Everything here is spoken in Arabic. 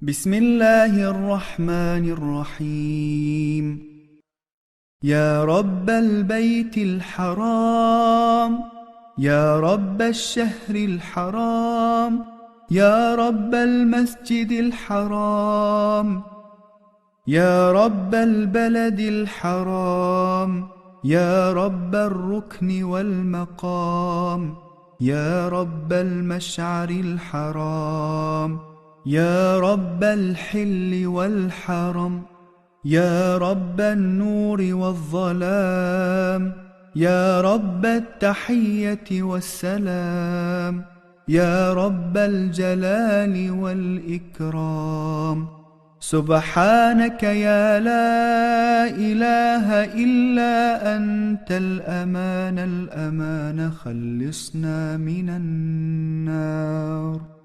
بسم الله الرحمن الرحيم. يا رب البيت الحرام، يا رب الشهر الحرام، يا رب المسجد الحرام، يا رب البلد الحرام، يا رب الركن والمقام، يا رب المشعر الحرام، يا رب الحل والحرم، يا رب النور والظلام، يا رب التحية والسلام، يا رب الجلال والإكرام. سبحانك يا لا إله إلا أنت الأمان الأمان، خلصنا من النار.